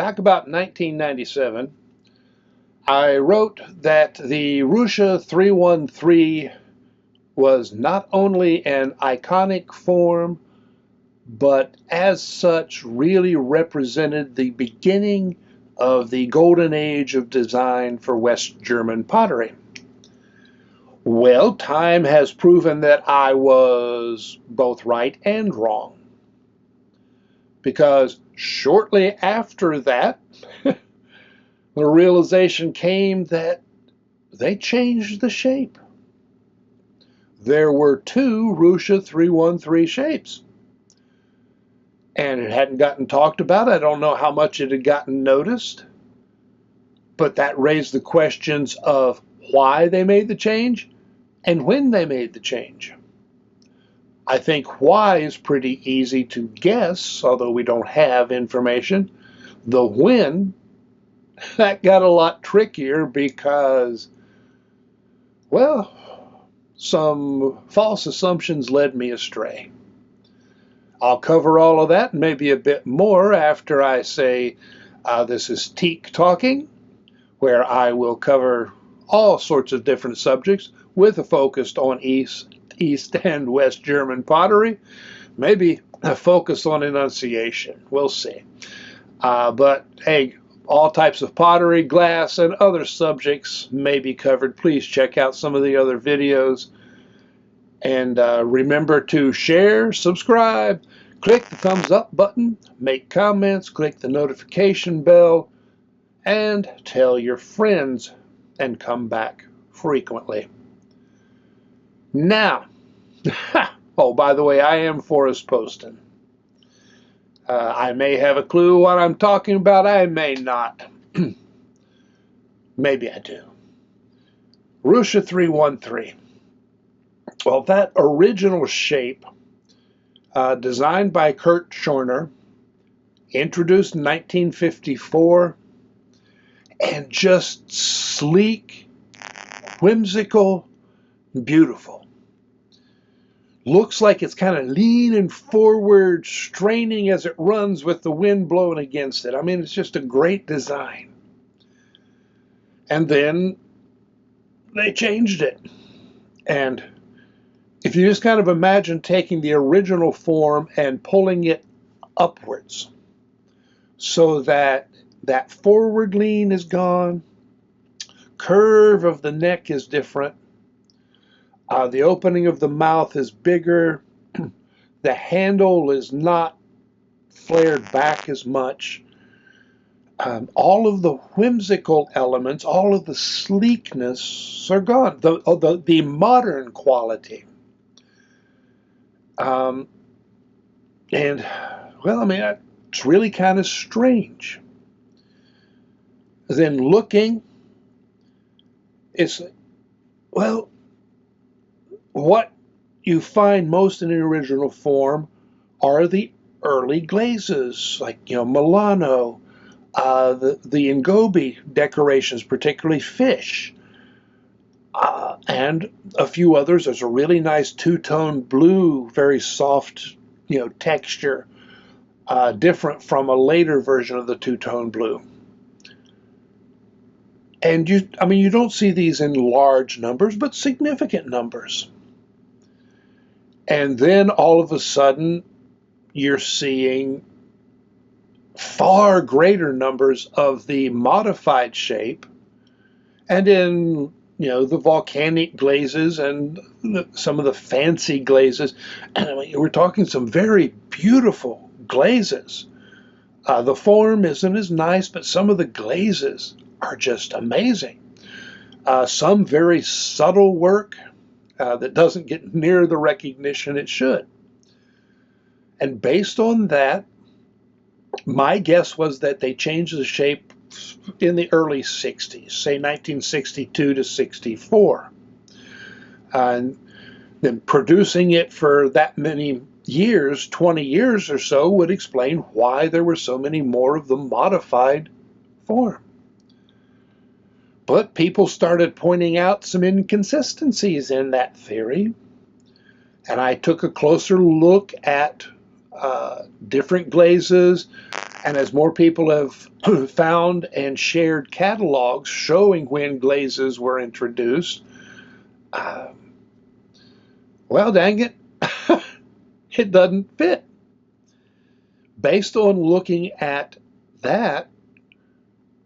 back about 1997, I wrote that the Ruscha 313 was not only an iconic form, but as such really represented the beginning of the golden age of design for West German pottery. Well, time has proven that I was both right and wrong, because shortly after that, the realization came that they changed the shape. There were two Ruscha 313 shapes, and it hadn't gotten talked about. I don't know how much it had gotten noticed, but that raised the questions of why they made the change and when they made the change. I think why is pretty easy to guess, although we don't have information. The when, that got a lot trickier because, well, some false assumptions led me astray. I'll cover all of that and maybe a bit more after I say this is Teak Talking, where I will cover all sorts of different subjects with a focus on East and West German pottery, maybe a focus on enunciation. We'll see. But hey, all types of pottery, glass, and other subjects may be covered. Please check out some of the other videos. And remember to share, subscribe, click the thumbs up button, make comments, click the notification bell, and tell your friends, and come back frequently. Now, oh, by the way, I am Forrest Poston. I may have a clue what I'm talking about. I may not. Maybe I do. Ruscha 313. Well, that original shape, designed by Kurt Tschoerner, introduced in 1954, and just sleek, whimsical, beautiful. Looks like it's kind of leaning forward, straining as it runs with the wind blowing against it. I mean, it's just a great design. And then they changed it. And if you just kind of imagine taking the original form and pulling it upwards so that that forward lean is gone, curve of the neck is different, the opening of the mouth is bigger, the handle is not flared back as much. All of the whimsical elements, all of the sleekness are gone, the modern quality. And, well, I mean, it's really kind of strange. Then looking, it's, well, what you find most in the original form are the early glazes, like, Milano, the Ngobi decorations, particularly fish, and a few others. There's a really nice two-tone blue, very soft, texture, different from a later version of the two-tone blue. And you don't see these in large numbers, but significant numbers. And then all of a sudden, you're seeing far greater numbers of the modified shape, and in the volcanic glazes and some of the fancy glazes. And I mean, we're talking some very beautiful glazes. The form isn't as nice, but some of the glazes are just amazing. Some very subtle work that doesn't get near the recognition it should. And based on that, my guess was that they changed the shape in the early 60s, say 1962 to 64. And then producing it for that many years, 20 years or so, would explain why there were so many more of the modified form. But people started pointing out some inconsistencies in that theory, and I took a closer look at different glazes, And as more people have found and shared catalogs showing when glazes were introduced, well, dang it, it doesn't fit. Based on looking at that,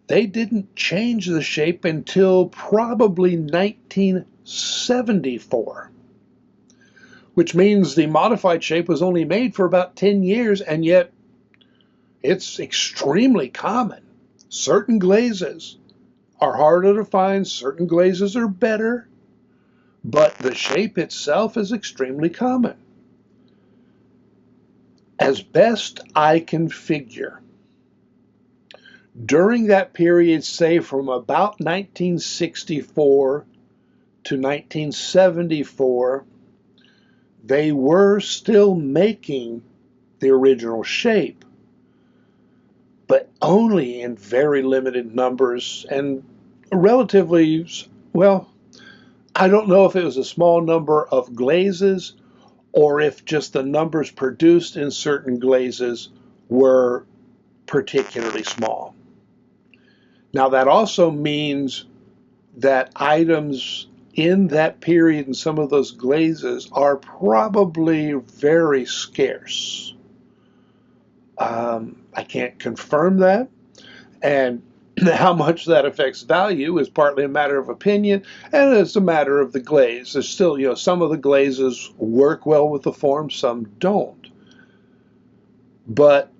they didn't change the shape until probably 1974, which means the modified shape was only made for about 10 years, and yet it's extremely common. Certain glazes are harder to find, certain glazes are better, but the shape itself is extremely common. As best I can figure, during that period, say from about 1964 to 1974, they were still making the original shape, but only in very limited numbers and relatively, well, I don't know if it was a small number of glazes or if just the numbers produced in certain glazes were particularly small. Now, that also means that items in that period and some of those glazes are probably very scarce. I can't confirm that, and how much that affects value is partly a matter of opinion, and it's a matter of the glaze. There's still, some of the glazes work well with the form, some don't. But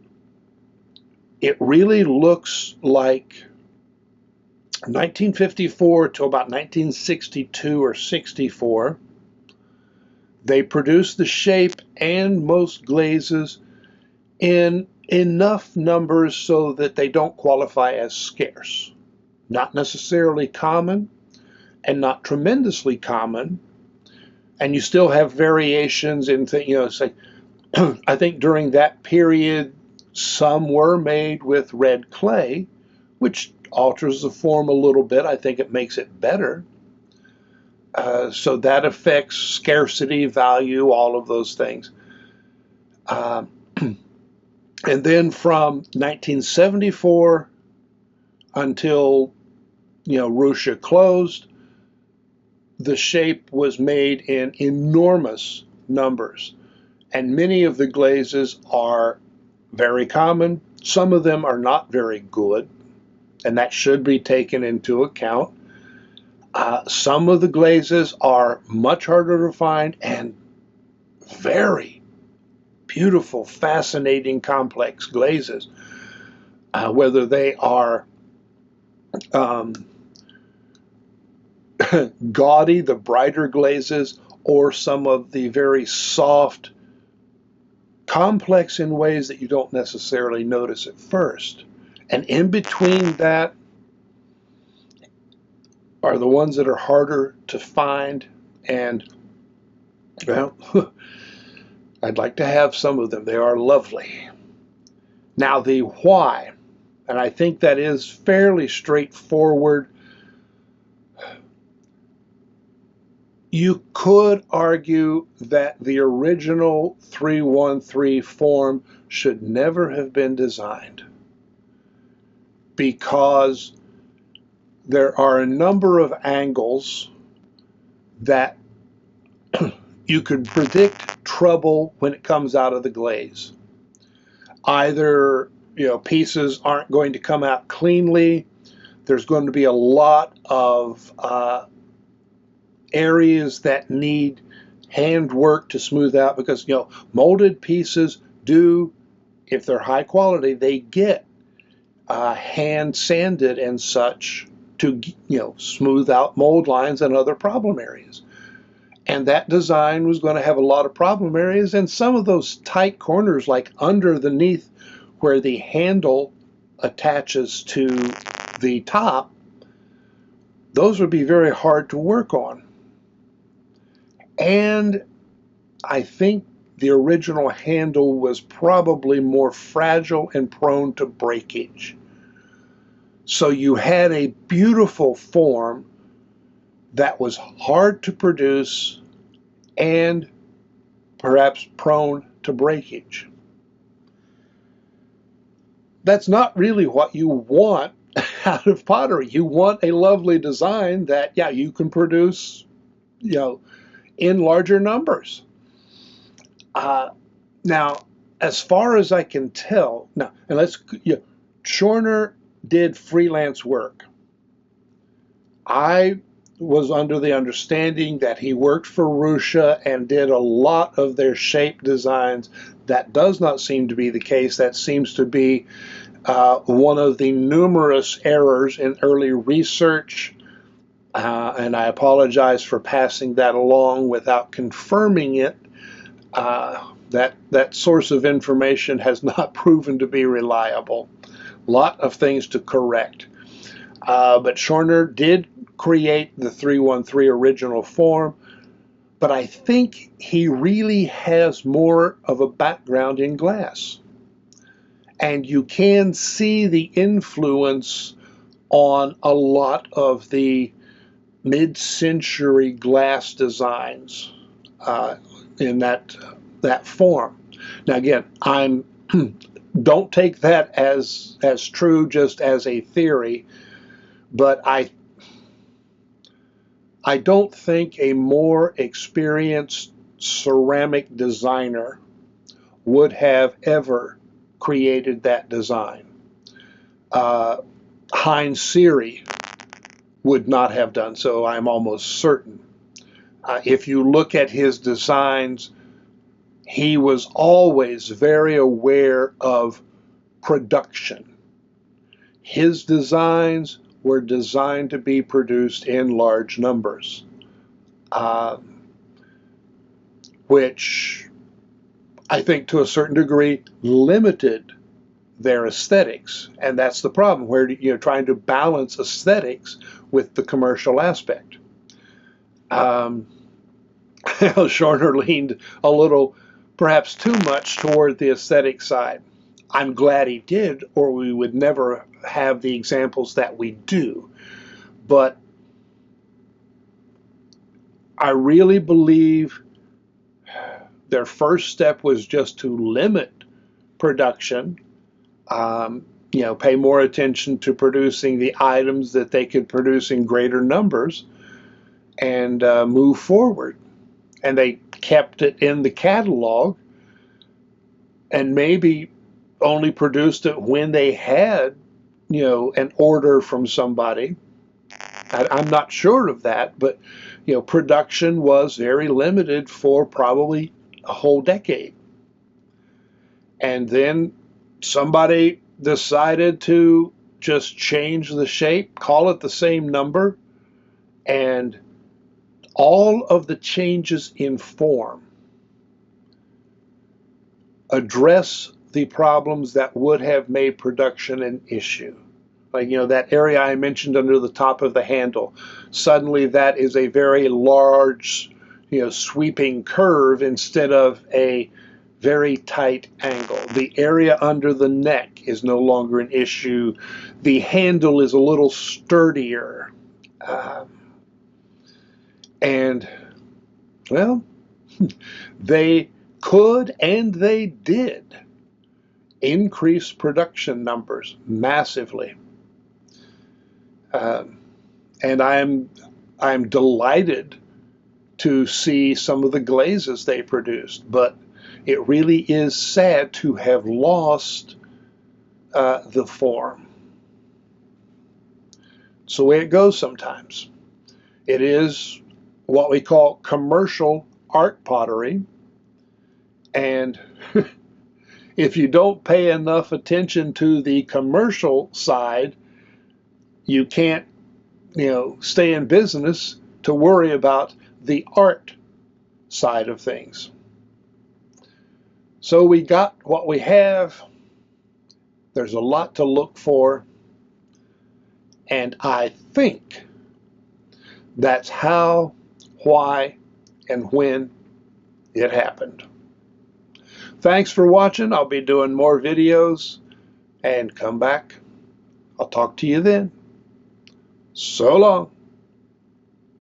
it really looks like 1954 to about 1962 or 64, they produced the shape and most glazes in enough numbers so that they don't qualify as scarce. Not necessarily common and not tremendously common. And you still have variations in things, like I think during that period, some were made with red clay, which alters the form a little bit. I think it makes it better. So that affects scarcity, value, all of those things. And then from 1974 until, Ruscha closed, the shape was made in enormous numbers. And many of the glazes are very common. Some of them are not very good, and that should be taken into account. Some of the glazes are much harder to find and very beautiful, fascinating, complex glazes. Whether they are gaudy, the brighter glazes, or some of the very soft, complex in ways that you don't necessarily notice at first. And in between that are the ones that are harder to find, and, well, I'd like to have some of them. They are lovely. Now, the why, and I think that is fairly straightforward. You could argue that the original 313 form should never have been designed, because there are a number of angles that you could predict trouble when it comes out of the glaze. Either, pieces aren't going to come out cleanly. There's going to be a lot of areas that need hand work to smooth out, because, molded pieces do, if they're high quality, they get hand sanded and such to, smooth out mold lines and other problem areas. And that design was going to have a lot of problem areas, and some of those tight corners, like underneath where the handle attaches to the top, those would be very hard to work on. And I think the original handle was probably more fragile and prone to breakage. So you had a beautiful form that was hard to produce and perhaps prone to breakage. that's not really what you want out of pottery. You want a lovely design that, yeah, you can produce, in larger numbers. Now, as far as I can tell, now, and Tschoerner did freelance work. I was under the understanding that he worked for Ruscha and did a lot of their shape designs. That does not seem to be the case. That seems to be one of the numerous errors in early research, and I apologize for passing that along without confirming it. That source of information has not proven to be reliable. A lot of things to correct. But Tschoerner did create the 313 original form, but I think he really has more of a background in glass. And you can see the influence on a lot of the mid-century glass designs in that form. Now again, don't take that as true, just as a theory, but I don't think a more experienced ceramic designer would have ever created that design. Heinz Siri would not have done so, I'm almost certain. If you look at his designs, he was always very aware of production. His designs were designed to be produced in large numbers, which I think to a certain degree limited their aesthetics. And that's the problem, where you're trying to balance aesthetics with the commercial aspect. Tschoerner leaned a little, perhaps too much, toward the aesthetic side. I'm glad he did, or we would never have the examples that we do. But I really believe their first step was just to limit production, pay more attention to producing the items that they could produce in greater numbers, and move forward. And they kept it in the catalog, and maybe only produced it when they had, an order from somebody. I'm not sure of that, but, production was very limited for probably a whole decade. And then somebody decided to just change the shape, call it the same number, and all of the changes in form address the problems that would have made production an issue. Like, that area I mentioned under the top of the handle, suddenly that is a very large, sweeping curve instead of a very tight angle. The area under the neck is no longer an issue. The handle is a little sturdier. And, well, they could and they did increase production numbers massively. And I'm delighted to see some of the glazes they produced, but it really is sad to have lost the form. It's the way it goes sometimes. It is what we call commercial art pottery, and if you don't pay enough attention to the commercial side, you can't, stay in business to worry about the art side of things. So we got what we have. There's a lot to look for, and I think that's how, why, and when it happened. Thanks for watching. I'll be doing more videos, and come back. I'll talk to you then. So long.